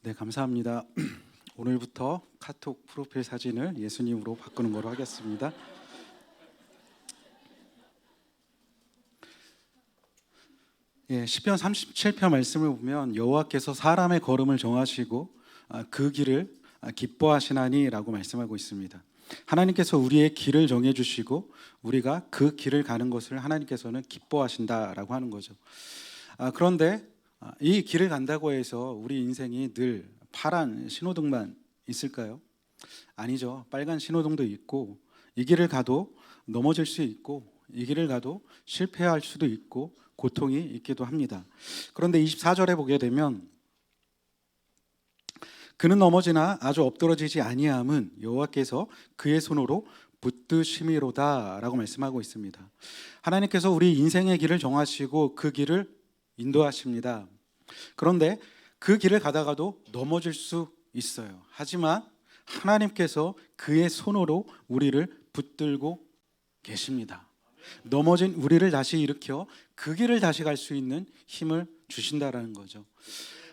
네, 감사합니다. 오늘부터 카톡 프로필 사진을 예수님으로 바꾸는 거로 하겠습니다. 시편 37편 말씀을 보면 여호와께서 사람의 걸음을 정하시고 그 길을 기뻐하시나니라고 말씀하고 있습니다. 하나님께서 우리의 길을 정해 주시고 우리가 그 길을 가는 것을 하나님께서는 기뻐하신다라고 하는 거죠. 그런데 이 길을 간다고 해서 우리 인생이 늘 파란 신호등만 있을까요? 아니죠. 빨간 신호등도 있고, 이 길을 가도 넘어질 수 있고, 이 길을 가도 실패할 수도 있고 고통이 있기도 합니다. 그런데 24절에 보게 되면 그는 넘어지나 아주 엎드러지지 아니함은 여호와께서 그의 손으로 붙드심이로다라고 말씀하고 있습니다. 하나님께서 우리 인생의 길을 정하시고 그 길을 인도하십니다. 그런데 그 길을 가다가도 넘어질 수 있어요. 하지만 하나님께서 그의 손으로 우리를 붙들고 계십니다. 넘어진 우리를 다시 일으켜 그 길을 다시 갈 수 있는 힘을 주신다라는 거죠.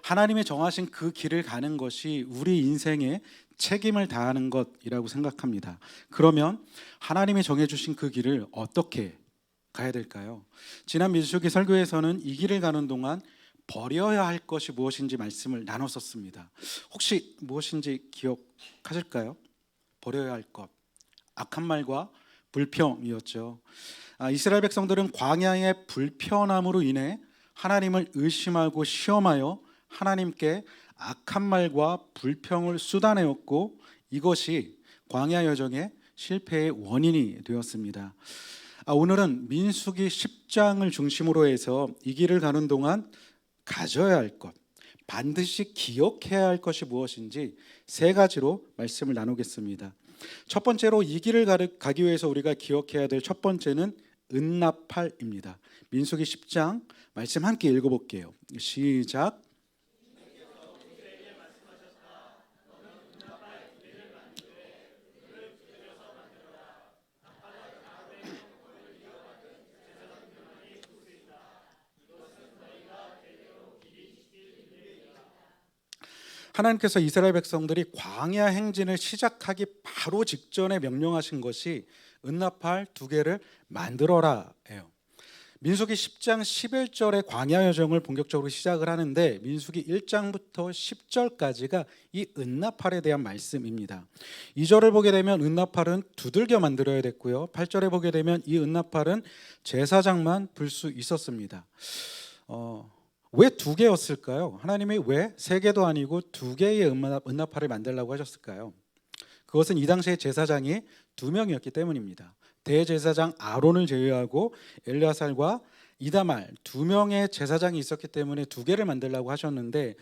하나님이 정하신 그 길을 가는 것이 우리 인생에 책임을 다하는 것이라고 생각합니다. 그러면 하나님이 정해주신 그 길을 어떻게 가야 될까요? 지난 민수기 설교에서는 이 길을 가는 동안 버려야 할 것이 무엇인지 말씀을 나눴었습니다. 혹시 무엇인지 기억하실까요? 버려야 할 것, 악한 말과 불평이었죠. 이스라엘 백성들은 광야의 불편함으로 인해 하나님을 의심하고 시험하여 하나님께 악한 말과 불평을 쏟아내었고 이것이 광야 여정의 실패의 원인이 되었습니다. 오늘은 민수기 10장을 중심으로 해서 이 길을 가는 동안 가져야 할 것, 반드시 기억해야 할 것이 무엇인지 세 가지로 말씀을 나누겠습니다. 첫 번째로 이 길을 가기 위해서 우리가 기억해야 될 첫 번째는 은나팔입니다. 민수기 10장 말씀 함께 읽어볼게요. 시작. 하나님께서 이스라엘 백성들이 광야 행진을 시작하기 바로 직전에 명령하신 것이 은나팔 2개를 만들어라예요. 민수기 10장 11절에 광야 여정을 본격적으로 시작을 하는데 민수기 1장부터 10절까지가 이 은나팔에 대한 말씀입니다. 2절을 보게 되면 은나팔은 두들겨 만들어야 됐고요. 8절에 보게 되면 이 은나팔은 제사장만 불 수 있었습니다. 왜 2개였을까요? 하나님이 왜 3개도 아니고 2개의 은나팔을 만들라고 하셨을까요? 그것은 이 당시에 제사장이 2명이었기 때문입니다. 대제사장 아론을 제외하고 엘르아살과 이다말 2명의 제사장이 있었기 때문에 2개를 만들라고 하셨는데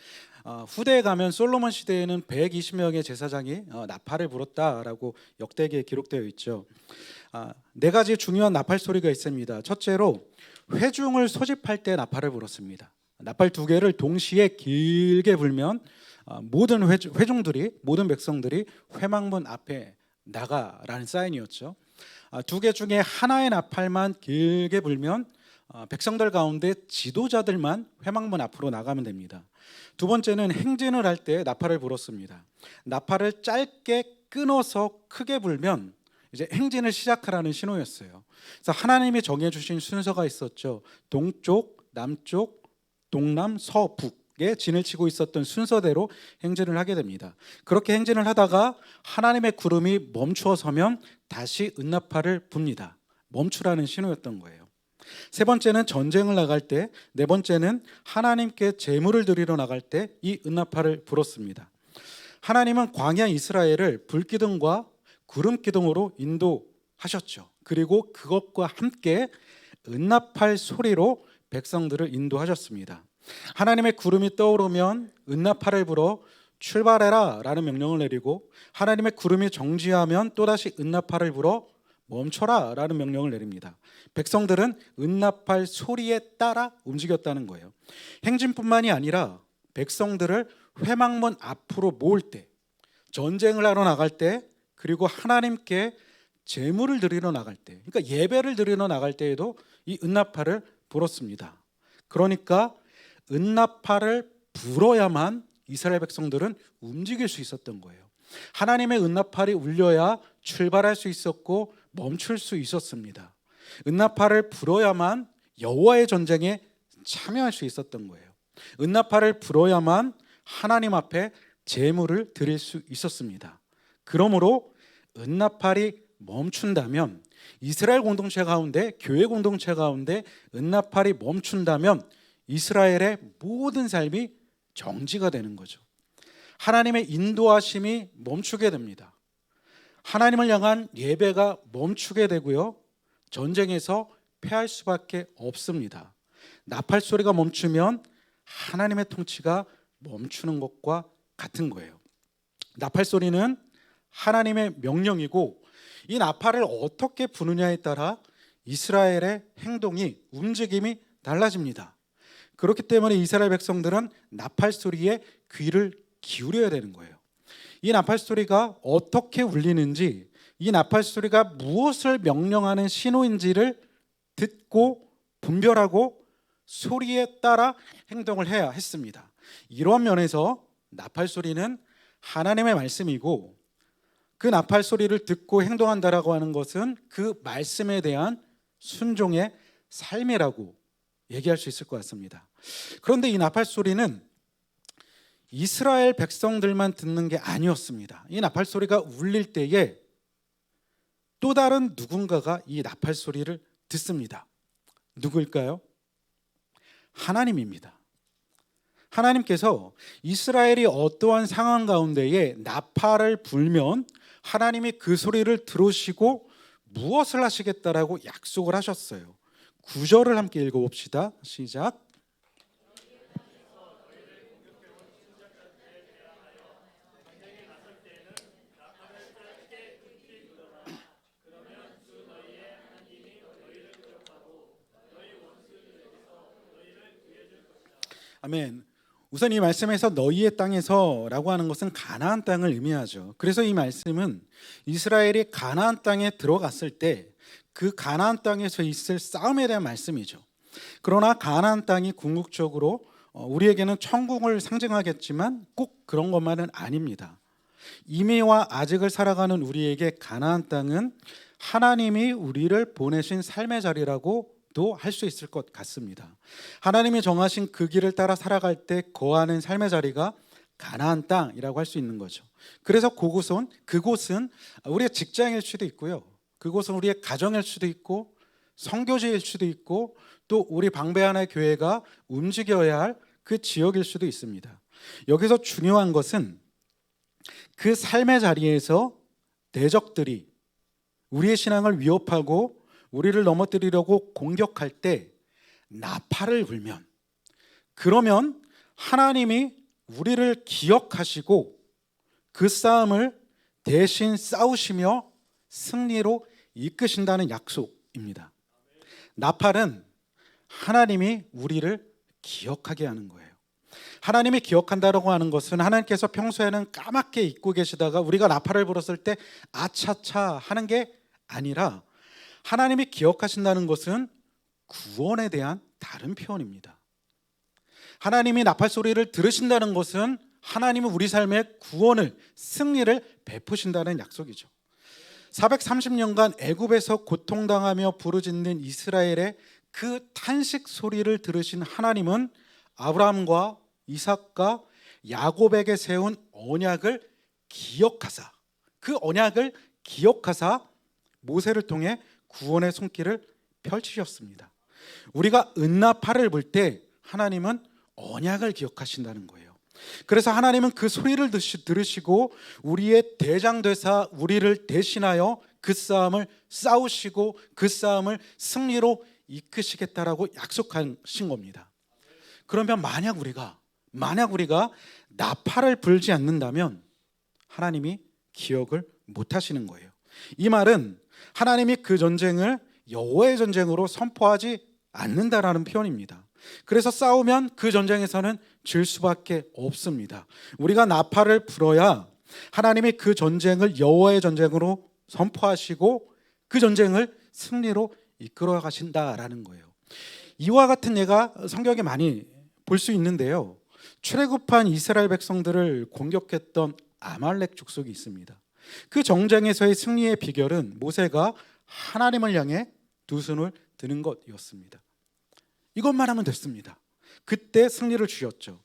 후대에 가면 솔로몬 시대에는 120명의 제사장이 나팔을 불었다라고 역대기에 기록되어 있죠. 4가지 중요한 나팔 소리가 있습니다. 첫째로 회중을 소집할 때 나팔을 불었습니다. 나팔 2개를 동시에 길게 불면 모든 회중들이, 모든 백성들이 회막문 앞에 나가라는 사인이었죠. 2개 중에 하나의 나팔만 길게 불면 백성들 가운데 지도자들만 회막문 앞으로 나가면 됩니다. 두 번째는 행진을 할 때 나팔을 불었습니다. 나팔을 짧게 끊어서 크게 불면 이제 행진을 시작하라는 신호였어요. 그래서 하나님이 정해주신 순서가 있었죠. 동쪽, 남쪽, 동남, 서북에 진을 치고 있었던 순서대로 행진을 하게 됩니다. 그렇게 행진을 하다가 하나님의 구름이 멈추어 서면 다시 은나팔을 붑니다. 멈추라는 신호였던 거예요. 세 번째는 전쟁을 나갈 때, 네 번째는 하나님께 제물을 드리러 나갈 때 이 은나팔을 불었습니다. 하나님은 광야 이스라엘을 불기둥과 구름기둥으로 인도하셨죠. 그리고 그것과 함께 은나팔 소리로 백성들을 인도하셨습니다. 하나님의 구름이 떠오르면 은나팔을 불어 출발해라 라는 명령을 내리고 하나님의 구름이 정지하면 또다시 은나팔을 불어 멈춰라 라는 명령을 내립니다. 백성들은 은나팔 소리에 따라 움직였다는 거예요. 행진뿐만이 아니라 백성들을 회막문 앞으로 모을 때, 전쟁을 하러 나갈 때, 그리고 하나님께 제물을 드리러 나갈 때, 그러니까 예배를 드리러 나갈 때에도 이 은나팔을 불었습니다. 그러니까 은나팔을 불어야만 이스라엘 백성들은 움직일 수 있었던 거예요. 하나님의 은나팔이 울려야 출발할 수 있었고 멈출 수 있었습니다. 은나팔을 불어야만 여호와의 전쟁에 참여할 수 있었던 거예요. 은나팔을 불어야만 하나님 앞에 제물을 드릴 수 있었습니다. 그러므로 은나팔이 멈춘다면, 이스라엘 공동체 가운데, 교회 공동체 가운데 은나팔이 멈춘다면 이스라엘의 모든 삶이 정지가 되는 거죠. 하나님의 인도하심이 멈추게 됩니다. 하나님을 향한 예배가 멈추게 되고요, 전쟁에서 패할 수밖에 없습니다. 나팔 소리가 멈추면 하나님의 통치가 멈추는 것과 같은 거예요. 나팔 소리는 하나님의 명령이고, 이 나팔을 어떻게 부느냐에 따라 이스라엘의 행동이, 움직임이 달라집니다. 그렇기 때문에 이스라엘 백성들은 나팔 소리에 귀를 기울여야 되는 거예요. 이 나팔 소리가 어떻게 울리는지, 이 나팔 소리가 무엇을 명령하는 신호인지를 듣고 분별하고 소리에 따라 행동을 해야 했습니다. 이러한 면에서 나팔 소리는 하나님의 말씀이고, 그 나팔 소리를 듣고 행동한다라고 하는 것은 그 말씀에 대한 순종의 삶이라고 얘기할 수 있을 것 같습니다. 그런데 이 나팔 소리는 이스라엘 백성들만 듣는 게 아니었습니다. 이 나팔 소리가 울릴 때에 또 다른 누군가가 이 나팔 소리를 듣습니다. 누구일까요? 하나님입니다. 하나님께서 이스라엘이 어떠한 상황 가운데에 나팔을 불면 하나님이 그 소리를 들으시고 무엇을 하시겠다라고 약속을 하셨어요. 9절을 함께 읽어봅시다. 시작. 아멘. 우선 이 말씀에서 너희의 땅에서라고 하는 것은 가나안 땅을 의미하죠. 그래서 이 말씀은 이스라엘이 가나안 땅에 들어갔을 때 그 가나안 땅에서 있을 싸움에 대한 말씀이죠. 그러나 가나안 땅이 궁극적으로 우리에게는 천국을 상징하겠지만 꼭 그런 것만은 아닙니다. 이미와 아직을 살아가는 우리에게 가나안 땅은 하나님이 우리를 보내신 삶의 자리라고도 할 수 있을 것 같습니다. 하나님이 정하신 그 길을 따라 살아갈 때 거하는 삶의 자리가 가나안 땅이라고 할 수 있는 거죠. 그래서 그곳은 우리의 직장일 수도 있고요, 그곳은 우리의 가정일 수도 있고 선교지일 수도 있고 또 우리 방배 하나의 교회가 움직여야 할 그 지역일 수도 있습니다. 여기서 중요한 것은 그 삶의 자리에서 대적들이 우리의 신앙을 위협하고 우리를 넘어뜨리려고 공격할 때 나팔을 불면, 그러면 하나님이 우리를 기억하시고 그 싸움을 대신 싸우시며 승리로 이끄신다는 약속입니다. 나팔은 하나님이 우리를 기억하게 하는 거예요. 하나님이 기억한다라고 하는 것은 하나님께서 평소에는 까맣게 잊고 계시다가 우리가 나팔을 불었을 때 아차차 하는 게 아니라, 하나님이 기억하신다는 것은 구원에 대한 다른 표현입니다. 하나님이 나팔 소리를 들으신다는 것은 하나님이 우리 삶의 구원을, 승리를 베푸신다는 약속이죠. 430년간 애굽에서 고통당하며 부르짖는 이스라엘의 그 탄식 소리를 들으신 하나님은 아브라함과 이삭과 야곱에게 세운 언약을 기억하사, 그 언약을 기억하사 모세를 통해 구원의 손길을 펼치셨습니다. 우리가 은나팔을 불 때 하나님은 언약을 기억하신다는 거예요. 그래서 하나님은 그 소리를 들으시고 우리의 대장 되사 우리를 대신하여 그 싸움을 싸우시고 그 싸움을 승리로 이끄시겠다라고 약속하신 겁니다. 그러면 만약 우리가 나팔을 불지 않는다면 하나님이 기억을 못 하시는 거예요. 이 말은 하나님이 그 전쟁을 여호와의 전쟁으로 선포하지 않는다라는 표현입니다. 그래서 싸우면 그 전쟁에서는 질 수밖에 없습니다. 우리가 나팔을 불어야 하나님이 그 전쟁을 여호와의 전쟁으로 선포하시고 그 전쟁을 승리로 이끌어 가신다라는 거예요. 이와 같은 예가 성경에 많이 볼 수 있는데요, 출애굽한 이스라엘 백성들을 공격했던 아말렉 족속이 있습니다. 그 정쟁에서의 승리의 비결은 모세가 하나님을 향해 두 손을 드는 것이었습니다. 이것만 하면 됐습니다. 그때 승리를 주셨죠.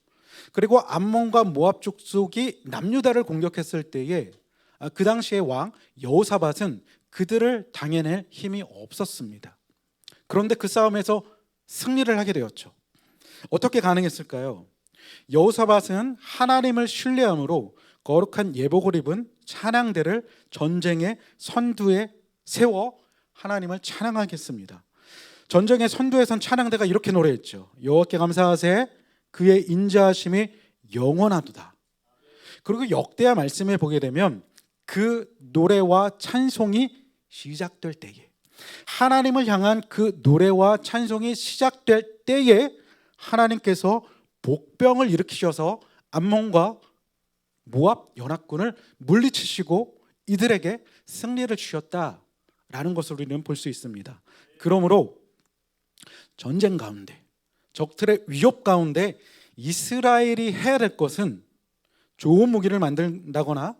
그리고 암몬과 모압 족속이 남유다를 공격했을 때에 그 당시의 왕 여호사밧은 그들을 당해낼 힘이 없었습니다. 그런데 그 싸움에서 승리를 하게 되었죠. 어떻게 가능했을까요? 여호사밧은 하나님을 신뢰함으로 거룩한 예복을 입은 찬양대를 전쟁의 선두에 세워 하나님을 찬양하겠습니다. 전쟁의 선두에 선 찬양대가 이렇게 노래했죠. 여호와께 감사하세, 그의 인자하심이 영원하도다. 그리고 역대하 말씀에 보게 되면 그 노래와 찬송이 시작될 때에, 하나님을 향한 그 노래와 찬송이 시작될 때에 하나님께서 복병을 일으키셔서 암몬과 모압 연합군을 물리치시고 이들에게 승리를 주셨다라는 것을 우리는 볼 수 있습니다. 그러므로 전쟁 가운데, 적들의 위협 가운데 이스라엘이 해야 될 것은 좋은 무기를 만든다거나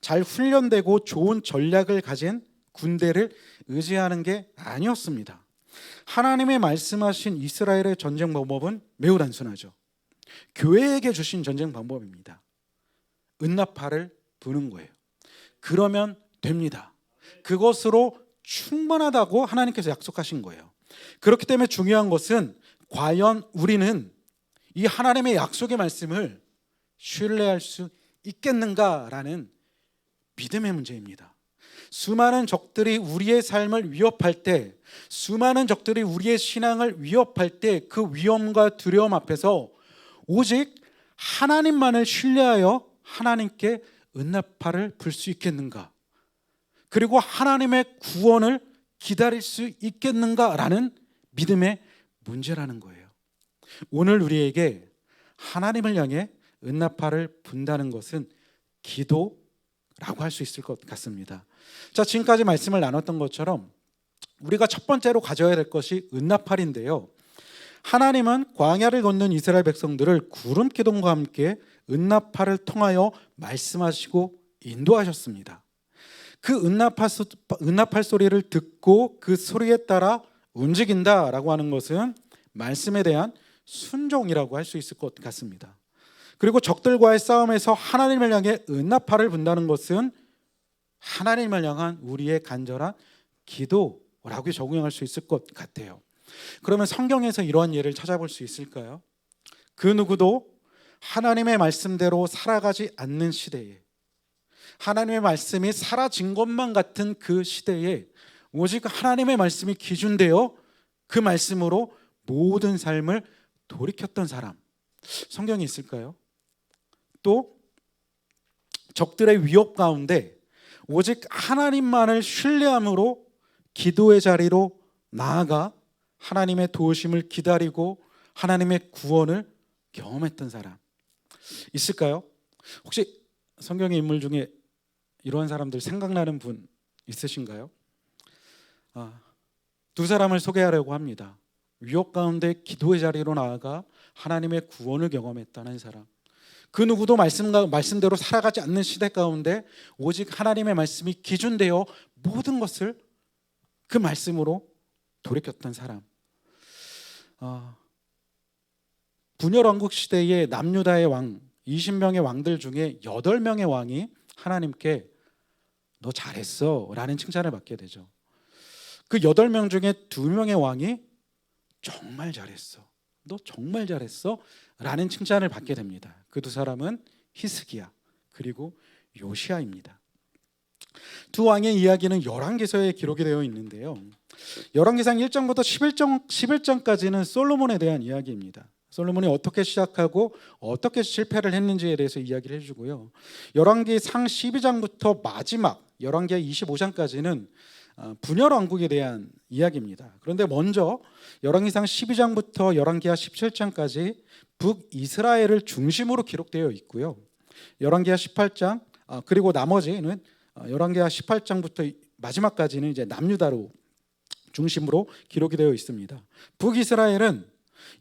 잘 훈련되고 좋은 전략을 가진 군대를 의지하는 게 아니었습니다. 하나님의 말씀하신 이스라엘의 전쟁 방법은 매우 단순하죠. 교회에게 주신 전쟁 방법입니다. 은나팔을 부는 거예요. 그러면 됩니다. 그것으로 충분하다고 하나님께서 약속하신 거예요. 그렇기 때문에 중요한 것은 과연 우리는 이 하나님의 약속의 말씀을 신뢰할 수 있겠는가라는 믿음의 문제입니다. 수많은 적들이 우리의 삶을 위협할 때, 수많은 적들이 우리의 신앙을 위협할 때 그 위험과 두려움 앞에서 오직 하나님만을 신뢰하여 하나님께 은나팔을 불 수 있겠는가? 그리고 하나님의 구원을 기다릴 수 있겠는가라는 믿음의 문제라는 거예요. 오늘 우리에게 하나님을 향해 은나팔을 분다는 것은 기도라고 할 수 있을 것 같습니다. 자, 지금까지 말씀을 나눴던 것처럼 우리가 첫 번째로 가져야 될 것이 은나팔인데요. 하나님은 광야를 걷는 이스라엘 백성들을 구름 기둥과 함께 은나팔을 통하여 말씀하시고 인도하셨습니다. 그 은나팔 소리를 듣고 그 소리에 따라 움직인다라고 하는 것은 말씀에 대한 순종이라고 할 수 있을 것 같습니다. 그리고 적들과의 싸움에서 하나님을 향해 은나팔을 분다는 것은 하나님을 향한 우리의 간절한 기도라고 적용할 수 있을 것 같아요. 그러면 성경에서 이러한 예를 찾아볼 수 있을까요? 그 누구도 하나님의 말씀대로 살아가지 않는 시대에, 하나님의 말씀이 사라진 것만 같은 그 시대에 오직 하나님의 말씀이 기준되어 그 말씀으로 모든 삶을 돌이켰던 사람, 성경에 있을까요? 또 적들의 위협 가운데 오직 하나님만을 신뢰함으로 기도의 자리로 나아가 하나님의 도우심을 기다리고 하나님의 구원을 경험했던 사람 있을까요? 혹시 성경의 인물 중에 이러한 사람들 생각나는 분 있으신가요? 두 사람을 소개하려고 합니다. 위협 가운데 기도의 자리로 나아가 하나님의 구원을 경험했다는 사람, 그 누구도 말씀대로 살아가지 않는 시대 가운데 오직 하나님의 말씀이 기준되어 모든 것을 그 말씀으로 돌이켰던 사람. 분열왕국 시대의 남유다의 왕 20명의 왕들 중에 8명의 왕이 하나님께 너 잘했어 라는 칭찬을 받게 되죠. 그 8명 중에 2명의 왕이 정말 잘했어, 너 정말 잘했어 라는 칭찬을 받게 됩니다. 그 두 사람은 히스기야 그리고 요시야입니다. 두 왕의 이야기는 열왕기서에 기록이 되어 있는데요. 열왕기상 1장부터 11장까지는 솔로몬에 대한 이야기입니다. 솔로몬이 어떻게 시작하고 어떻게 실패를 했는지에 대해서 이야기를 해주고요. 열왕기상 12장부터 마지막 열왕기하 25장까지는 분열왕국에 대한 이야기입니다. 그런데 먼저 열왕기상 12장부터 열왕기하 17장까지 북이스라엘을 중심으로 기록되어 있고요. 열왕기하 18장 그리고 나머지는 열왕기하 18장부터 마지막까지는 이제 남유다로 중심으로 기록이 되어 있습니다. 북이스라엘은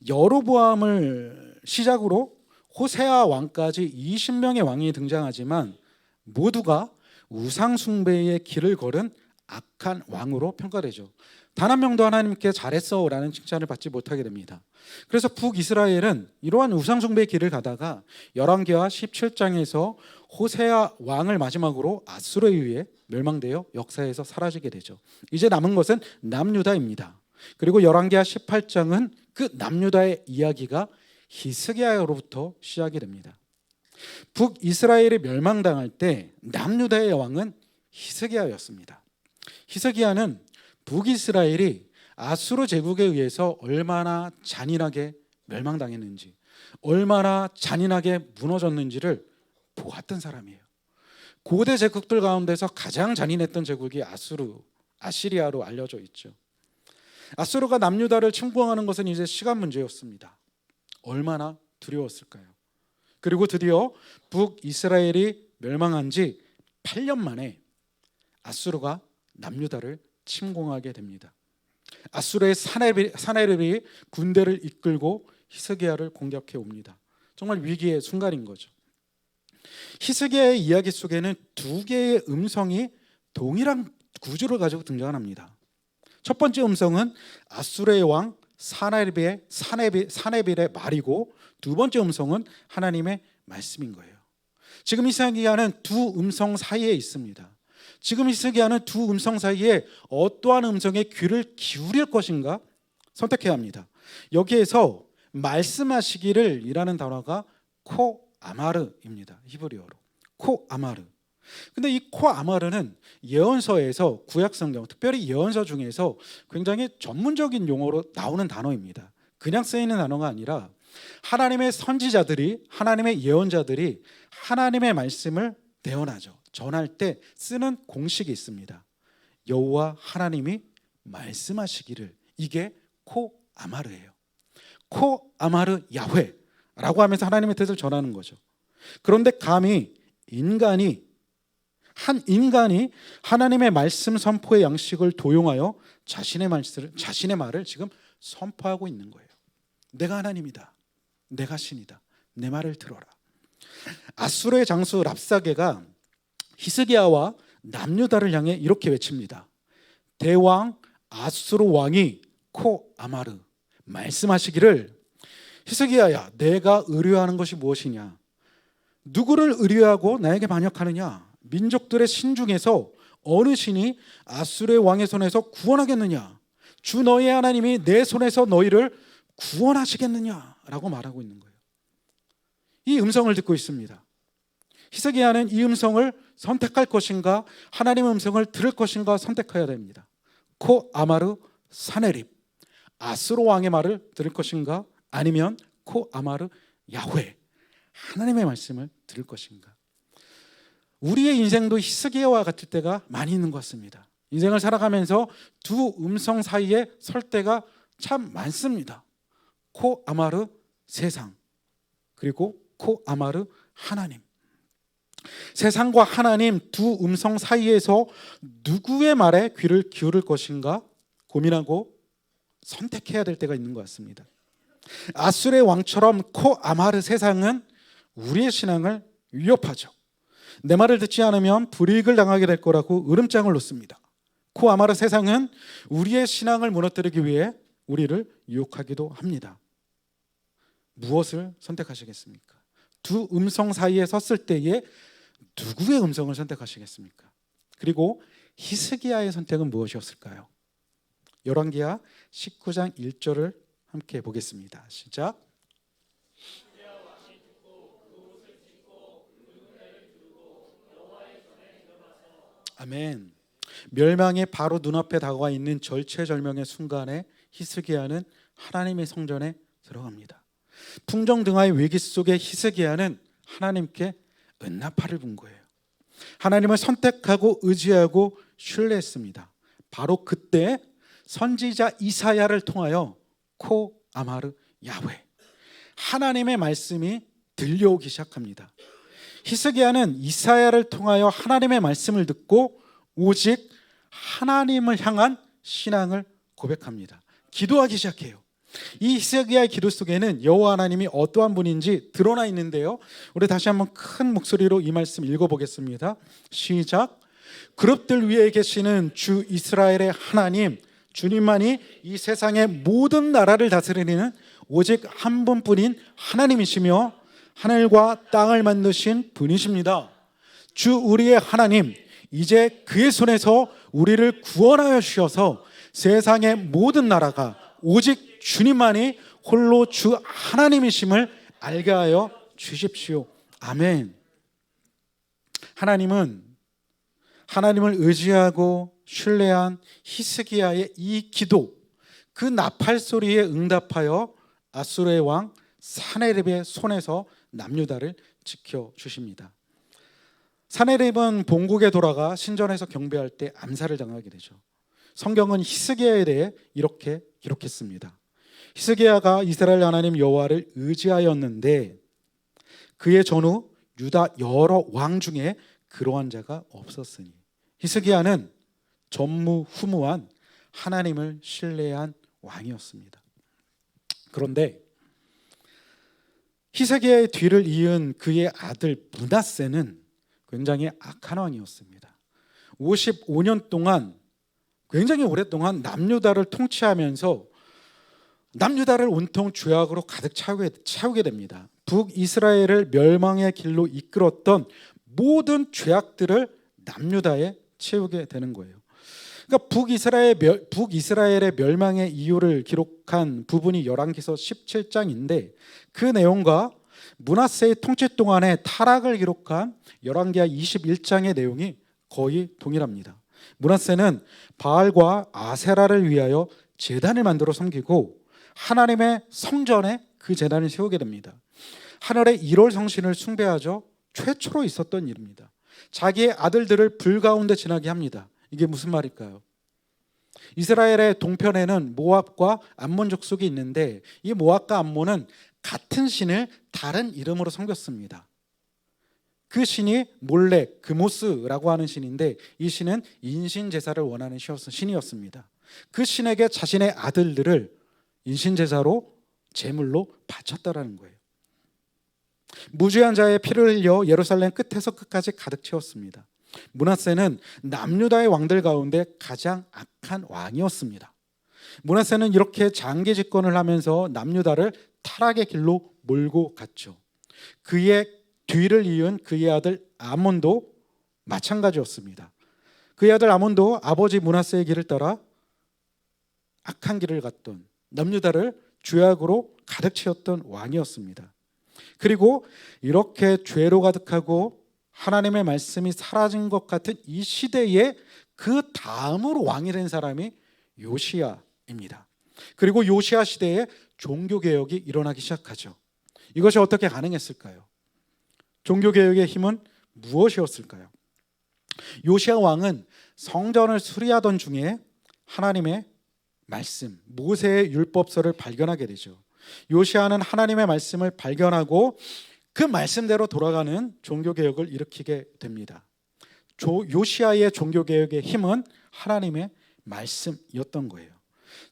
여로보암을 시작으로 호세아 왕까지 20명의 왕이 등장하지만 모두가 우상 숭배의 길을 걸은 악한 왕으로 평가되죠. 단 한 명도 하나님께 잘했어라는 칭찬을 받지 못하게 됩니다. 그래서 북이스라엘은 이러한 우상 숭배의 길을 가다가 열왕기하 17장에서 호세아 왕을 마지막으로 아수르에 의해 멸망되어 역사에서 사라지게 되죠. 이제 남은 것은 남유다입니다. 그리고 열왕기하 18장은 그 남유다의 이야기가 히스기야로부터 시작이 됩니다. 북이스라엘이 멸망당할 때 남유다의 왕은 히스기야였습니다. 히스기야는 북이스라엘이 아수르 제국에 의해서 얼마나 잔인하게 멸망당했는지, 얼마나 잔인하게 무너졌는지를 보았던 사람이에요. 고대 제국들 가운데서 가장 잔인했던 제국이 아시리아로 알려져 있죠. 아수르가 남유다를 침공하는 것은 이제 시간 문제였습니다. 얼마나 두려웠을까요? 그리고 드디어 북이스라엘이 멸망한 지 8년 만에 아수르가 남유다를 침공하게 됩니다. 아수르의 사네립이 군대를 이끌고 히스기야를 공격해 옵니다. 정말 위기의 순간인 거죠. 히스기야의 이야기 속에는 두 개의 음성이 동일한 구조를 가지고 등장합니다. 첫 번째 음성은 아수르의 왕 사네빌의 말이고, 두 번째 음성은 하나님의 말씀인 거예요. 지금 히스기야는 두 음성 사이에 있습니다. 지금 히스기야는 두 음성 사이에 어떠한 음성에 귀를 기울일 것인가 선택해야 합니다. 여기에서 말씀하시기를 이라는 단어가 코아마르입니다. 히브리어로 코아마르. 근데 이 코아마르는 예언서에서, 구약성경 특별히 예언서 중에서 굉장히 전문적인 용어로 나오는 단어입니다. 그냥 쓰이는 단어가 아니라 하나님의 선지자들이, 하나님의 예언자들이 하나님의 말씀을 대언하죠. 전할 때 쓰는 공식이 있습니다. 여호와 하나님이 말씀하시기를, 이게 코아마르예요. 코아마르 야훼라고 하면서 하나님의 뜻을 전하는 거죠. 그런데 감히 한 인간이 하나님의 말씀 선포의 양식을 도용하여 자신의 말을 지금 선포하고 있는 거예요. 내가 하나님이다, 내가 신이다, 내 말을 들어라. 아수르의 장수 랍사게가 히스기야와 남유다를 향해 이렇게 외칩니다. 대왕 아수르 왕이 코아마르 말씀하시기를, 히스기야야, 내가 의뢰하는 것이 무엇이냐? 누구를 의뢰하고 나에게 반역하느냐? 민족들의 신 중에서 어느 신이 아수르의 왕의 손에서 구원하겠느냐? 주 너희의 하나님이 내 손에서 너희를 구원하시겠느냐? 라고 말하고 있는 거예요. 이 음성을 듣고 있습니다. 히스기야는 이 음성을 선택할 것인가, 하나님의 음성을 들을 것인가 선택해야 됩니다. 코아마르 사네립, 아수르 왕의 말을 들을 것인가, 아니면 코아마르 야훼, 하나님의 말씀을 들을 것인가. 우리의 인생도 히스기야와 같을 때가 많이 있는 것 같습니다. 인생을 살아가면서 두 음성 사이에 설 때가 참 많습니다. 코아마르 세상, 그리고 코아마르 하나님. 세상과 하나님 두 음성 사이에서 누구의 말에 귀를 기울일 것인가 고민하고 선택해야 될 때가 있는 것 같습니다. 아수르의 왕처럼 코아마르 세상은 우리의 신앙을 위협하죠. 내 말을 듣지 않으면 불이익을 당하게 될 거라고 으름장을 놓습니다. 코아마르 세상은 우리의 신앙을 무너뜨리기 위해 우리를 유혹하기도 합니다. 무엇을 선택하시겠습니까? 두 음성 사이에 섰을 때에 누구의 음성을 선택하시겠습니까? 그리고 히스기야의 선택은 무엇이었을까요? 열왕기하 19장 1절을 함께 보겠습니다. 시작. 아멘. 멸망이 바로 눈앞에 다가와 있는 절체절명의 순간에 히스기야는 하나님의 성전에 들어갑니다. 풍정등화의 위기 속에 히스기야는 하나님께 은나팔을 분 거예요. 하나님을 선택하고 의지하고 신뢰했습니다. 바로 그때 선지자 이사야를 통하여 코아마르 야훼, 하나님의 말씀이 들려오기 시작합니다. 히스기야는 이사야를 통하여 하나님의 말씀을 듣고 오직 하나님을 향한 신앙을 고백합니다. 기도하기 시작해요. 이 히스기야의 기도 속에는 여호와 하나님이 어떠한 분인지 드러나 있는데요. 우리 다시 한번 큰 목소리로 이 말씀 읽어보겠습니다. 시작. 그룹들 위에 계시는 주 이스라엘의 하나님 주님만이 이 세상의 모든 나라를 다스리는 오직 한 분뿐인 하나님이시며 하늘과 땅을 만드신 분이십니다. 주 우리의 하나님, 이제 그의 손에서 우리를 구원하여 주셔서 세상의 모든 나라가 오직 주님만이 홀로 주 하나님이심을 알게 하여 주십시오. 아멘. 하나님을 의지하고 신뢰한 히스기야의 이 기도, 그 나팔 소리에 응답하여 아수르의 왕 사네립의 손에서 남유다를 지켜주십니다. 사네립은 본국에 돌아가 신전에서 경배할 때 암살을 당하게 되죠. 성경은 히스기야에 대해 이렇게 기록했습니다. 히스기야가 이스라엘 하나님 여호와를 의지하였는데 그의 전후 유다 여러 왕 중에 그러한 자가 없었으니. 히스기야는 전무후무한 하나님을 신뢰한 왕이었습니다. 그런데 히스기야의 뒤를 이은 그의 아들 므낫세는 굉장히 악한 왕이었습니다. 55년 동안, 굉장히 오랫동안 남유다를 통치하면서 남유다를 온통 죄악으로 가득 채우게 됩니다. 북이스라엘을 멸망의 길로 이끌었던 모든 죄악들을 남유다에 채우게 되는 거예요. 그러니까 북이스라엘의 멸망의 이유를 기록한 부분이 열왕기서 17장인데 그 내용과 므낫세의 통치 동안의 타락을 기록한 열왕기하 21장의 내용이 거의 동일합니다. 므낫세는 바알과 아세라를 위하여 제단을 만들어 섬기고 하나님의 성전에 그 제단을 세우게 됩니다. 하늘의 1월 성신을 숭배하죠. 최초로 있었던 일입니다. 자기의 아들들을 불 가운데 지나게 합니다. 이게 무슨 말일까요? 이스라엘의 동편에는 모압과 암몬 족속이 있는데 이 모압과 암몬은 같은 신을 다른 이름으로 섬겼습니다. 그 신이 몰렉, 그모스라고 하는 신인데 이 신은 인신제사를 원하는 신이었습니다. 그 신에게 자신의 아들들을 인신제사로 제물로 바쳤다라는 거예요. 무죄한 자의 피를 흘려 예루살렘 끝에서 끝까지 가득 채웠습니다. 므낫세는 남유다의 왕들 가운데 가장 악한 왕이었습니다. 므낫세는 이렇게 장기 집권을 하면서 남유다를 타락의 길로 몰고 갔죠. 그의 뒤를 이은 그의 아들 아몬도 마찬가지였습니다. 그의 아들 아몬도 아버지 므낫세의 길을 따라 악한 길을 갔던, 남유다를 죄악으로 가득 채웠던 왕이었습니다. 그리고 이렇게 죄로 가득하고 하나님의 말씀이 사라진 것 같은 이 시대에 그 다음으로 왕이 된 사람이 요시야입니다. 그리고 요시야 시대에 종교개혁이 일어나기 시작하죠. 이것이 어떻게 가능했을까요? 종교개혁의 힘은 무엇이었을까요? 요시야 왕은 성전을 수리하던 중에 하나님의 말씀, 모세의 율법서를 발견하게 되죠. 요시야는 하나님의 말씀을 발견하고 그 말씀대로 돌아가는 종교개혁을 일으키게 됩니다. 요시야의 종교개혁의 힘은 하나님의 말씀이었던 거예요.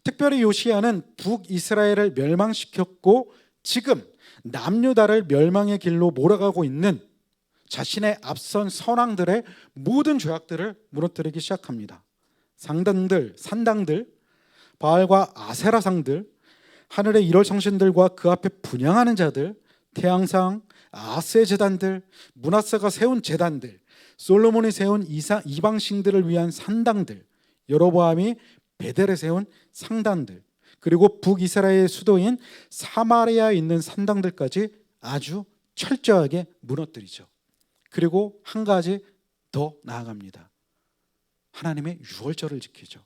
특별히 요시야는 북이스라엘을 멸망시켰고 지금 남유다를 멸망의 길로 몰아가고 있는 자신의 앞선 선왕들의 모든 죄악들을 무너뜨리기 시작합니다. 산당들, 바알과 아세라상들, 하늘의 1월 성신들과 그 앞에 분향하는 자들, 태양상, 아세 제단들, 므낫세가 세운 제단들, 솔로몬이 세운 이방신들을 위한 산당들, 여로보암이 베델에 세운 상단들, 그리고 북이스라엘의 수도인 사마리아에 있는 산당들까지 아주 철저하게 무너뜨리죠. 그리고 한 가지 더 나아갑니다. 하나님의 유월절을 지키죠.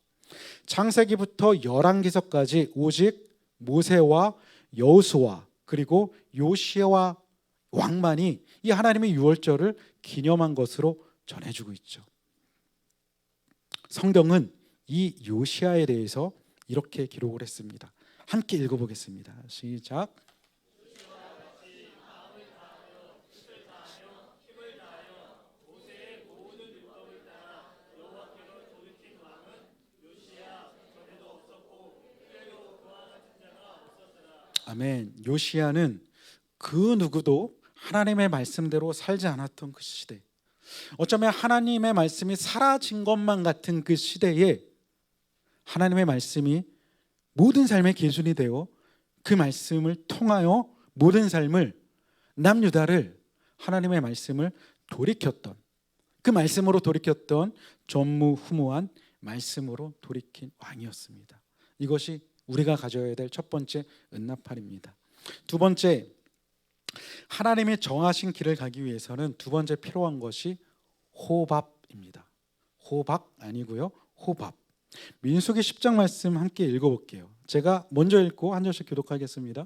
창세기부터 열왕기서까지 오직 모세와 여호수아 그리고 요시야 왕만이 이 하나님의 유월절을 기념한 것으로 전해주고 있죠. 성경은 이 요시야에 대해서 이렇게 기록을 했습니다. 함께 읽어보겠습니다. 시작. 아멘. 요시야는 그 누구도 하나님의 말씀대로 살지 않았던 그 시대, 어쩌면 하나님의 말씀이 사라진 것만 같은 그 시대에 하나님의 말씀이 모든 삶의 기준이 되어 그 말씀을 통하여 모든 삶을, 남유다를 하나님의 말씀을 돌이켰던, 그 말씀으로 돌이켰던 전무후무한 말씀으로 돌이킨 왕이었습니다. 이것이 우리가 가져야 될 첫 번째 은나팔입니다. 두 번째, 하나님이 정하신 길을 가기 위해서는 두 번째 필요한 것이 호밥입니다. 호박 아니고요, 호밥. 민수기 10장 말씀 함께 읽어볼게요. 제가 먼저 읽고 한 절씩 교독하겠습니다.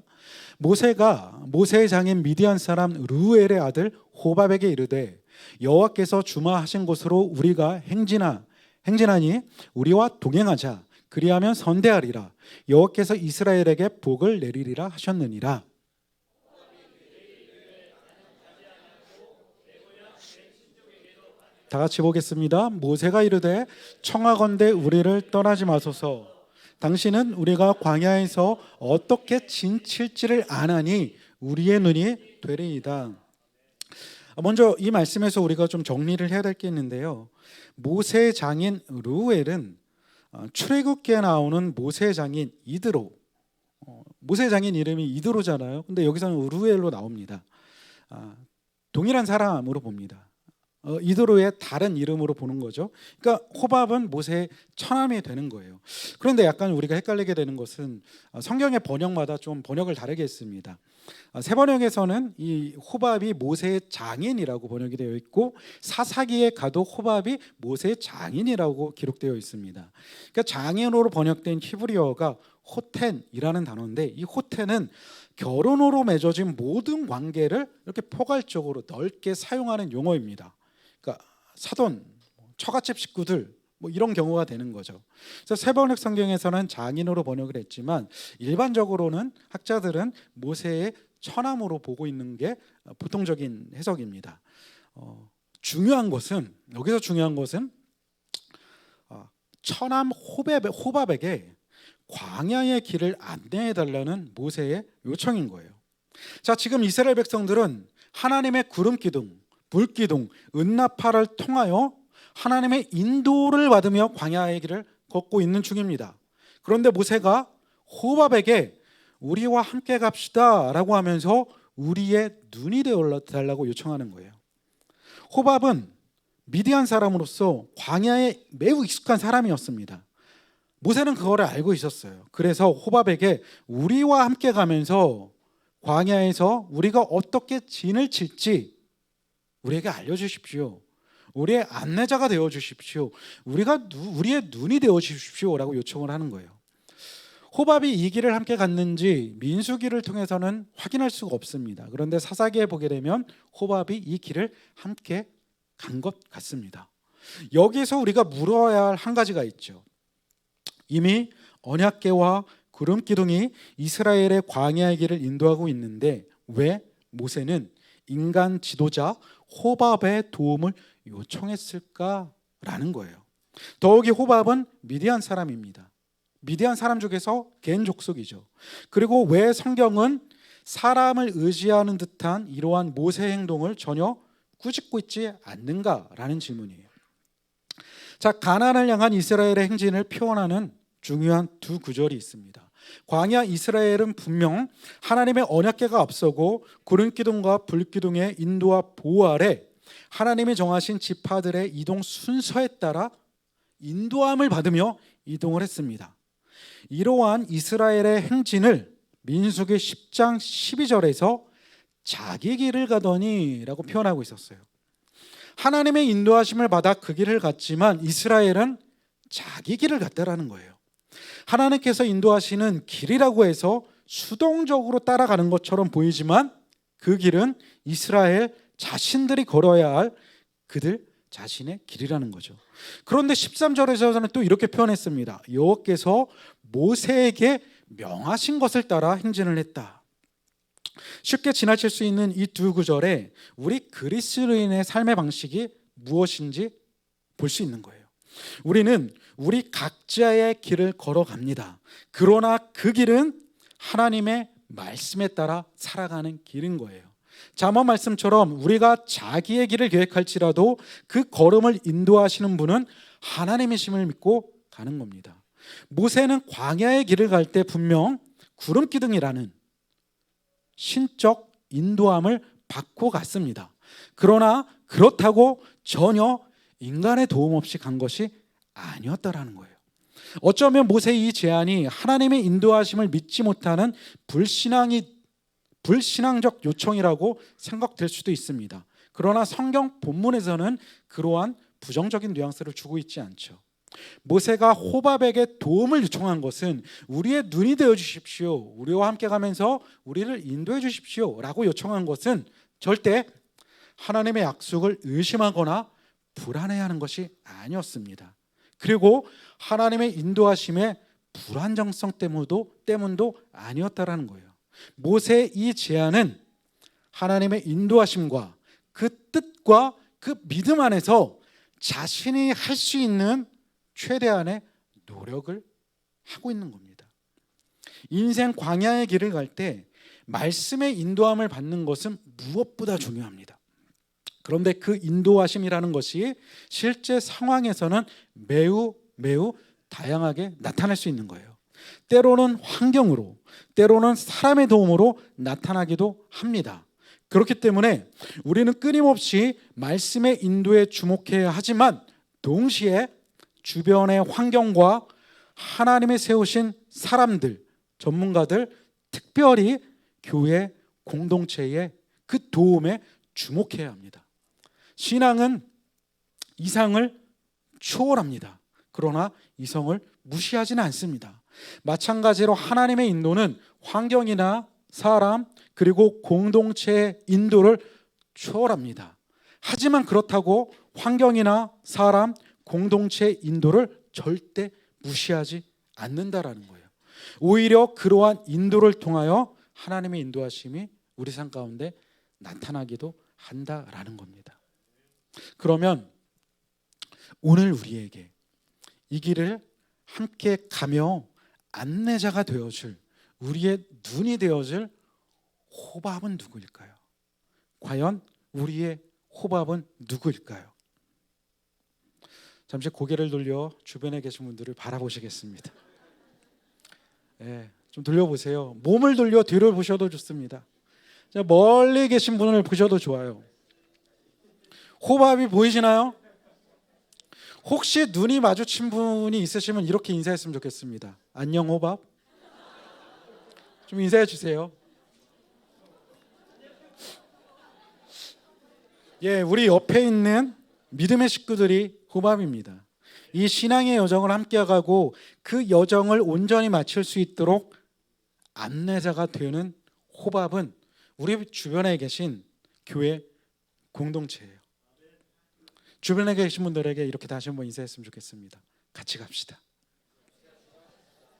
모세가 모세의 장인 미디안 사람 르우엘의 아들 호밥에게 이르되 여호와께서 주마하신 곳으로 우리가 행진하니 우리와 동행하자. 그리하면 선대하리라. 여호와께서 이스라엘에게 복을 내리리라 하셨느니라. 다 같이 보겠습니다. 모세가 이르되 청하건대 우리를 떠나지 마소서. 당신은 우리가 광야에서 어떻게 진칠지를 아나니 우리의 눈이 되리이다. 먼저 이 말씀에서 우리가 좀 정리를 해야 될 게 있는데요. 모세의 장인 르우엘은 출애굽기에 나오는 모세의 장인 이드로, 모세의 장인 이름이 이드로잖아요. 근데 여기서는 르우엘로 나옵니다. 동일한 사람으로 봅니다. 이드로의 다른 이름으로 보는 거죠. 그러니까 호밥은 모세의 처남이 되는 거예요. 그런데 약간 우리가 헷갈리게 되는 것은 성경의 번역마다 좀 번역을 다르게 했습니다. 새 번역에서는 이 호밥이 모세의 장인이라고 번역이 되어 있고, 사사기에 가도 호밥이 모세의 장인이라고 기록되어 있습니다. 그러니까 장인으로 번역된 히브리어가 호텐이라는 단어인데, 이 호텐은 결혼으로 맺어진 모든 관계를 이렇게 포괄적으로 넓게 사용하는 용어입니다. 그러니까 사돈, 처갓집 식구들 이런 경우가 되는 거죠. 그래서 새 번역 성경에서는 장인으로 번역을 했지만 일반적으로는 학자들은 모세의 처남으로 보고 있는 게 보통적인 해석입니다. 여기서 중요한 것은 처남 호밥에게 광야의 길을 안내해 달라는 모세의 요청인 거예요. 자, 지금 이스라엘 백성들은 하나님의 구름 기둥, 불 기둥, 은나팔을 통하여 하나님의 인도를 받으며 광야의 길을 걷고 있는 중입니다. 그런데 모세가 호밥에게 우리와 함께 갑시다 라고 하면서 우리의 눈이 되어 달라고 요청하는 거예요. 호밥은 미디안 사람으로서 광야에 매우 익숙한 사람이었습니다. 모세는 그거를 알고 있었어요. 그래서 호밥에게 우리와 함께 가면서 광야에서 우리가 어떻게 진을 칠지 우리에게 알려주십시오. 우리의 안내자가 되어주십시오. 우리의 눈이 되어주십시오 라고 요청을 하는 거예요. 호밥이 이 길을 함께 갔는지 민수기를 통해서는 확인할 수가 없습니다. 그런데 사사기에 보게 되면 호밥이 이 길을 함께 간 것 같습니다. 여기서 우리가 물어야 할 한 가지가 있죠. 이미 언약궤와 구름 기둥이 이스라엘의 광야의 길을 인도하고 있는데 왜 모세는 인간 지도자 호밥의 도움을 요청했을까라는 거예요. 더욱이 호밥은 미디안 사람입니다. 미디안 사람 중에서 겐 족속이죠. 그리고 왜 성경은 사람을 의지하는 듯한 이러한 모세의 행동을 전혀 꾸짖고 있지 않는가라는 질문이에요. 자, 가나안을 향한 이스라엘의 행진을 표현하는 중요한 두 구절이 있습니다. 광야 이스라엘은 분명 하나님의 언약궤가 앞서고 구름 기둥과 불 기둥의 인도와 보호 아래 하나님이 정하신 지파들의 이동 순서에 따라 인도함을 받으며 이동을 했습니다. 이러한 이스라엘의 행진을 민수기 10장 12절에서 자기 길을 가더니 라고 표현하고 있었어요. 하나님의 인도하심을 받아 그 길을 갔지만 이스라엘은 자기 길을 갔다라는 거예요. 하나님께서 인도하시는 길이라고 해서 수동적으로 따라가는 것처럼 보이지만 그 길은 이스라엘 자신들이 걸어야 할 그들 자신의 길이라는 거죠. 그런데 13절에서는 또 이렇게 표현했습니다. 여호와께서 모세에게 명하신 것을 따라 행진을 했다. 쉽게 지나칠 수 있는 이 두 구절에 우리 그리스도인의 삶의 방식이 무엇인지 볼 수 있는 거예요. 우리는 우리 각자의 길을 걸어갑니다. 그러나 그 길은 하나님의 말씀에 따라 살아가는 길인 거예요. 잠언 말씀처럼 우리가 자기의 길을 계획할지라도 그 걸음을 인도하시는 분은 하나님이심을 믿고 가는 겁니다. 모세는 광야의 길을 갈 때 분명 구름기둥이라는 신적 인도함을 받고 갔습니다. 그러나 그렇다고 전혀 인간의 도움 없이 간 것이 아니었다라는 거예요. 어쩌면 모세의 이 제안이 하나님의 인도하심을 믿지 못하는 불신앙적 요청이라고 생각될 수도 있습니다. 그러나 성경 본문에서는 그러한 부정적인 뉘앙스를 주고 있지 않죠. 모세가 호밥에게 도움을 요청한 것은 우리의 눈이 되어 주십시오, 우리와 함께 가면서 우리를 인도해 주십시오 라고 요청한 것은 절대 하나님의 약속을 의심하거나 불안해하는 것이 아니었습니다. 그리고 하나님의 인도하심의 불안정성 때문도 아니었다라는 거예요. 모세의 이 제안은 하나님의 인도하심과 그 뜻과 그 믿음 안에서 자신이 할 수 있는 최대한의 노력을 하고 있는 겁니다. 인생 광야의 길을 갈 때 말씀의 인도함을 받는 것은 무엇보다 중요합니다. 그런데 그 인도하심이라는 것이 실제 상황에서는 매우 다양하게 나타날 수 있는 거예요. 때로는 환경으로, 때로는 사람의 도움으로 나타나기도 합니다. 그렇기 때문에 우리는 끊임없이 말씀의 인도에 주목해야 하지만 동시에 주변의 환경과 하나님이 세우신 사람들, 전문가들, 특별히 교회 공동체의 그 도움에 주목해야 합니다. 신앙은 이상을 초월합니다. 그러나 이성을 무시하지는 않습니다. 마찬가지로 하나님의 인도는 환경이나 사람 그리고 공동체의 인도를 초월합니다. 하지만 그렇다고 환경이나 사람, 공동체의 인도를 절대 무시하지 않는다라는 거예요. 오히려 그러한 인도를 통하여 하나님의 인도하심이 우리 삶 가운데 나타나기도 한다라는 겁니다. 그러면 오늘 우리에게 이 길을 함께 가며 안내자가 되어줄, 우리의 눈이 되어줄 호밥은 누구일까요? 과연 우리의 호밥은 누구일까요? 잠시 고개를 돌려 주변에 계신 분들을 바라보시겠습니다. 좀 돌려보세요. 몸을 돌려 뒤를 보셔도 좋습니다. 멀리 계신 분을 보셔도 좋아요. 호밥이 보이시나요? 혹시 눈이 마주친 분이 있으시면 이렇게 인사했으면 좋겠습니다. 안녕 호밥. 좀 인사해 주세요. 우리 옆에 있는 믿음의 식구들이 호밥입니다. 이 신앙의 여정을 함께 가고 그 여정을 온전히 마칠 수 있도록 안내자가 되는 호밥은 우리 주변에 계신 교회 공동체예요. 주변에 계신 분들에게 이렇게 다시 한번 인사했으면 좋겠습니다. 같이 갑시다.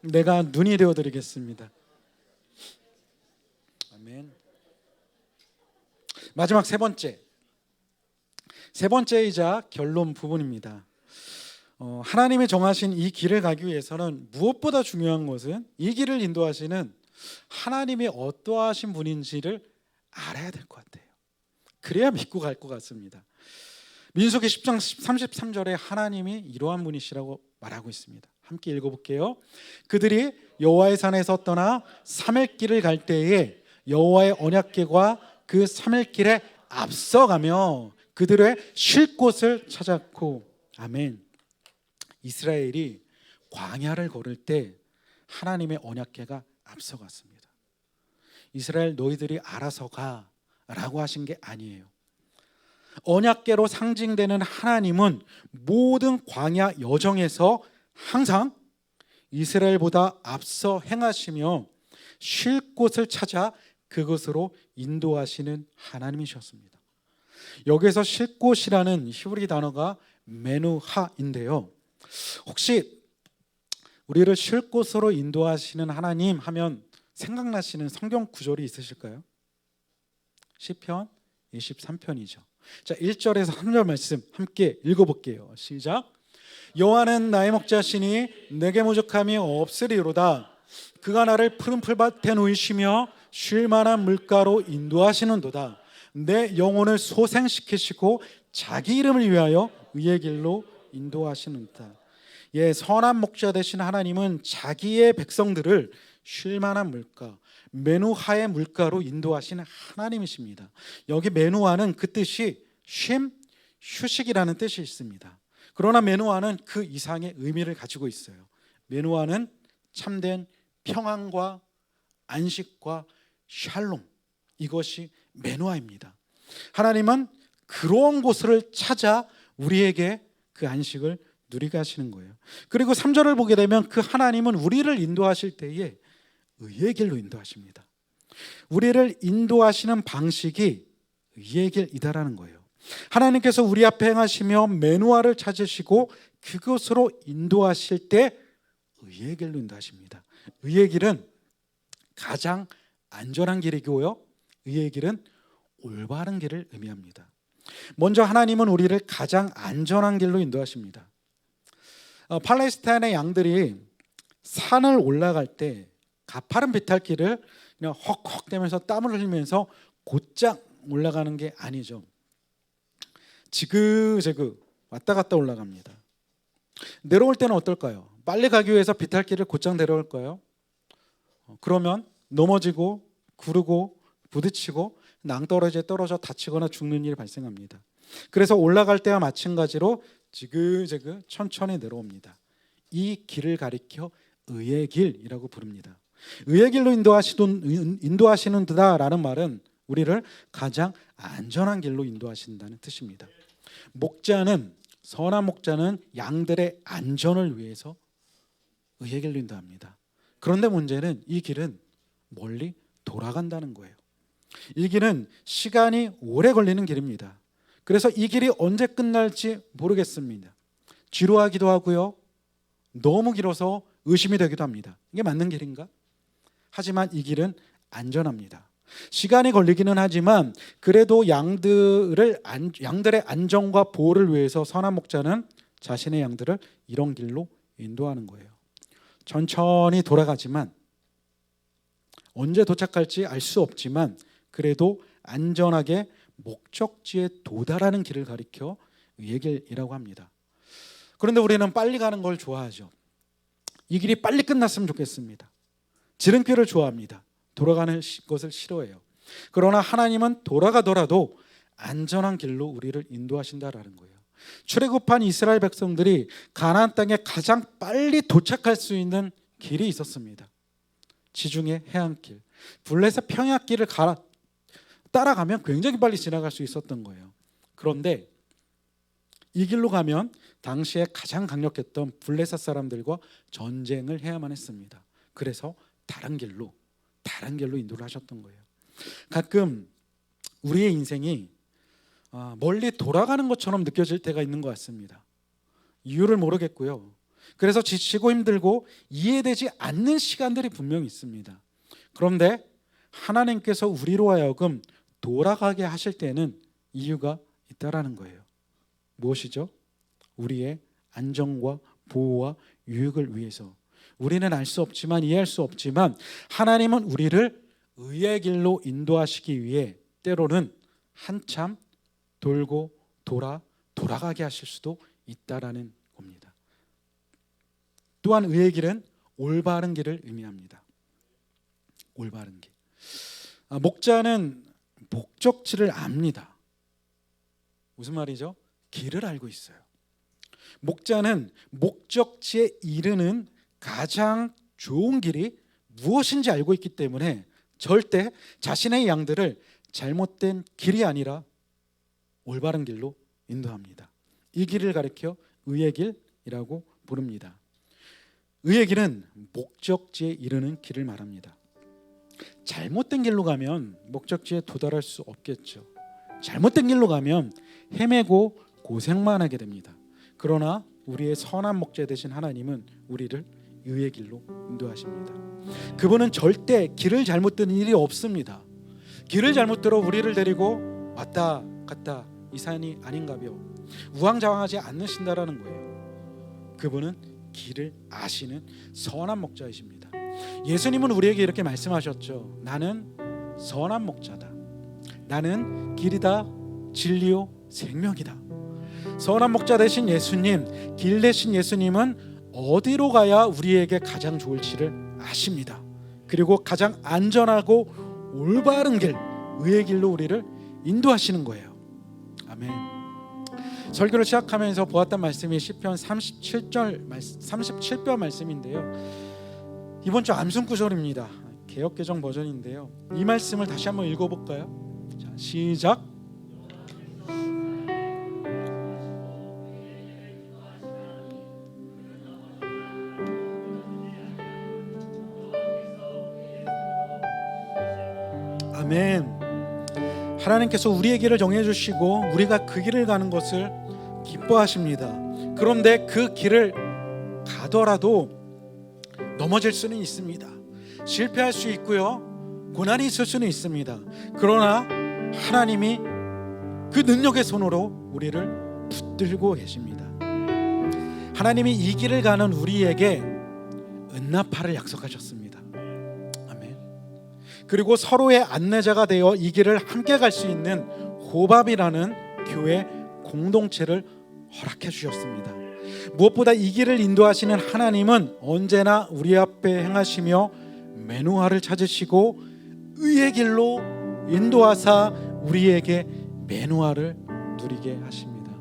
내가 눈이 되어드리겠습니다. 아멘. 마지막 세 번째이자 결론 부분입니다. 하나님이 정하신 이 길을 가기 위해서는 무엇보다 중요한 것은 이 길을 인도하시는 하나님이 어떠하신 분인지를 알아야 될 것 같아요. 그래야 믿고 갈 것 같습니다. 민수기 10장 33절에 하나님이 이러한 분이시라고 말하고 있습니다. 함께 읽어볼게요. 그들이 여호와의 산에서 떠나 사멜길을 갈 때에 여호와의 언약궤가 그 사멜길에 앞서가며 그들의 쉴 곳을 찾았고, 아멘. 이스라엘이 광야를 걸을 때 하나님의 언약궤가 앞서갔습니다. 이스라엘 너희들이 알아서 가라고 하신 게 아니에요. 언약궤로 상징되는 하나님은 모든 광야 여정에서 항상 이스라엘보다 앞서 행하시며 쉴 곳을 찾아 그곳으로 인도하시는 하나님이셨습니다. 여기서 쉴 곳이라는 히브리 단어가 메누하인데요. 혹시 우리를 쉴 곳으로 인도하시는 하나님 하면 생각나시는 성경 구절이 있으실까요? 시편 23편이죠. 자, 1절에서 3절 말씀 함께 읽어볼게요. 시작. 여호와는 나의 목자시니 내게 부족함이 없으리로다. 그가 나를 푸른 풀밭에 누이시며 쉴 만한 물가로 인도하시는도다. 내 영혼을 소생시키시고 자기 이름을 위하여 의의 길로 인도하시는도다. 예, 선한 목자 되신 하나님은 자기의 백성들을 쉴 만한 물가, 메누하의 물가로 인도하시는 하나님이십니다. 여기 메누하는 그 뜻이 쉼, 휴식이라는 뜻이 있습니다. 그러나 메누하는 그 이상의 의미를 가지고 있어요. 메누하는 참된 평안과 안식과 샬롬, 이것이 메누하입니다. 하나님은 그런 곳을 찾아 우리에게 그 안식을 누리게 하시는 거예요. 그리고 3절을 보게 되면 그 하나님은 우리를 인도하실 때에 의의 길로 인도하십니다. 우리를 인도하시는 방식이 의의 길이다라는 거예요. 하나님께서 우리 앞에 행하시며 메누아를 찾으시고 그곳으로 인도하실 때 의의 길로 인도하십니다. 의의 길은 가장 안전한 길이고요, 의의 길은 올바른 길을 의미합니다. 먼저 하나님은 우리를 가장 안전한 길로 인도하십니다. 팔레스타인의 양들이 산을 올라갈 때 가파른 비탈길을 그냥 헉헉대면서 땀을 흘리면서 곧장 올라가는 게 아니죠. 지그재그 왔다 갔다 올라갑니다. 내려올 때는 어떨까요? 빨리 가기 위해서 비탈길을 곧장 내려올까요? 그러면 넘어지고 구르고 부딪히고 낭떠러지에 떨어져 다치거나 죽는 일이 발생합니다. 그래서 올라갈 때와 마찬가지로 지그재그 천천히 내려옵니다. 이 길을 가리켜 의의 길이라고 부릅니다. 의의 길로 인도하시는다라는 말은 우리를 가장 안전한 길로 인도하신다는 뜻입니다. 목자는, 선한 목자는 양들의 안전을 위해서 의의 길로 인도합니다. 그런데 문제는 이 길은 멀리 돌아간다는 거예요. 이 길은 시간이 오래 걸리는 길입니다. 그래서 이 길이 언제 끝날지 모르겠습니다. 지루하기도 하고요, 너무 길어서 의심이 되기도 합니다. 이게 맞는 길인가? 하지만 이 길은 안전합니다. 시간이 걸리기는 하지만 그래도 양들의 안전과 보호를 위해서 선한 목자는 자신의 양들을 이런 길로 인도하는 거예요. 천천히 돌아가지만 언제 도착할지 알 수 없지만 그래도 안전하게 목적지에 도달하는 길을 가리켜 의의 길이라고 합니다. 그런데 우리는 빨리 가는 걸 좋아하죠. 이 길이 빨리 끝났으면 좋겠습니다. 지름길을 좋아합니다. 돌아가는 것을 싫어해요. 그러나 하나님은 돌아가더라도 안전한 길로 우리를 인도하신다라는 거예요. 출애굽한 이스라엘 백성들이 가나안 땅에 가장 빨리 도착할 수 있는 길이 있었습니다. 지중해 해안길, 블레셋 평야길을 따라가면 굉장히 빨리 지나갈 수 있었던 거예요. 그런데 이 길로 가면 당시에 가장 강력했던 블레셋 사람들과 전쟁을 해야만 했습니다. 그래서 다른 길로 인도를 하셨던 거예요. 가끔 우리의 인생이 멀리 돌아가는 것처럼 느껴질 때가 있는 것 같습니다. 이유를 모르겠고요. 그래서 지치고 힘들고 이해되지 않는 시간들이 분명히 있습니다. 그런데 하나님께서 우리로 하여금 돌아가게 하실 때는 이유가 있다라는 거예요. 무엇이죠? 우리의 안정과 보호와 유익을 위해서. 우리는 알 수 없지만, 이해할 수 없지만 하나님은 우리를 의의 길로 인도하시기 위해 때로는 한참 돌고 돌아가게 하실 수도 있다라는 겁니다. 또한 의의 길은 올바른 길을 의미합니다. 올바른 길. 목자는 목적지를 압니다. 무슨 말이죠? 길을 알고 있어요. 목자는 목적지에 이르는 가장 좋은 길이 무엇인지 알고 있기 때문에 절대 자신의 양들을 잘못된 길이 아니라 올바른 길로 인도합니다. 이 길을 가리켜 의의 길이라고 부릅니다. 의의 길은 목적지에 이르는 길을 말합니다. 잘못된 길로 가면 목적지에 도달할 수 없겠죠. 잘못된 길로 가면 헤매고 고생만 하게 됩니다. 그러나 우리의 선한 목자 되신 하나님은 우리를 의의 길로 인도하십니다. 그분은 절대 길을 잘못 드는 일이 없습니다. 길을 잘못 들어 우리를 데리고 왔다 갔다 이 산이 아닌가벼 우왕좌왕하지 않으신다라는 거예요. 그분은 길을 아시는 선한 목자이십니다. 예수님은 우리에게 이렇게 말씀하셨죠. 나는 선한 목자다. 나는 길이다, 진리요, 생명이다. 선한 목자 되신 예수님, 길 되신 예수님은 어디로 가야 우리에게 가장 좋을지를 아십니다. 그리고 가장 안전하고 올바른 길, 의의 길로 우리를 인도하시는 거예요. 아멘. 설교를 시작하면서 보았던 말씀이 시편 37편 말씀인데요. 이번 주 암송 구절입니다. 개역개정 버전인데요. 이 말씀을 다시 한번 읽어볼까요? 자, 시작. 아멘. 하나님께서 우리의 길을 정해주시고 우리가 그 길을 가는 것을 기뻐하십니다. 그런데 그 길을 가더라도 넘어질 수는 있습니다. 실패할 수 있고요, 고난이 있을 수는 있습니다. 그러나 하나님이 그 능력의 손으로 우리를 붙들고 계십니다. 하나님이 이 길을 가는 우리에게 은나파를 약속하셨습니다. 아멘. 그리고 서로의 안내자가 되어 이 길을 함께 갈 수 있는 호밥이라는 교회 공동체를 허락해 주셨습니다. 무엇보다 이 길을 인도하시는 하나님은 언제나 우리 앞에 행하시며 맨누할을 찾으시고 의의 길로 인도하사 우리에게 맨누할을 누리게 하십니다.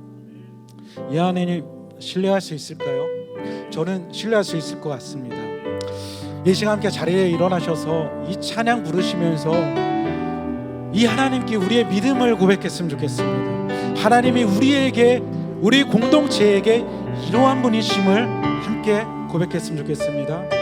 이 하나님 신뢰할 수 있을까요? 저는 신뢰할 수 있을 것 같습니다. 이 시간 함께 자리에 일어나셔서 이 찬양 부르시면서 이 하나님께 우리의 믿음을 고백했으면 좋겠습니다. 하나님이 우리에게, 우리 공동체에게 이러한 분이심을 함께 고백했으면 좋겠습니다.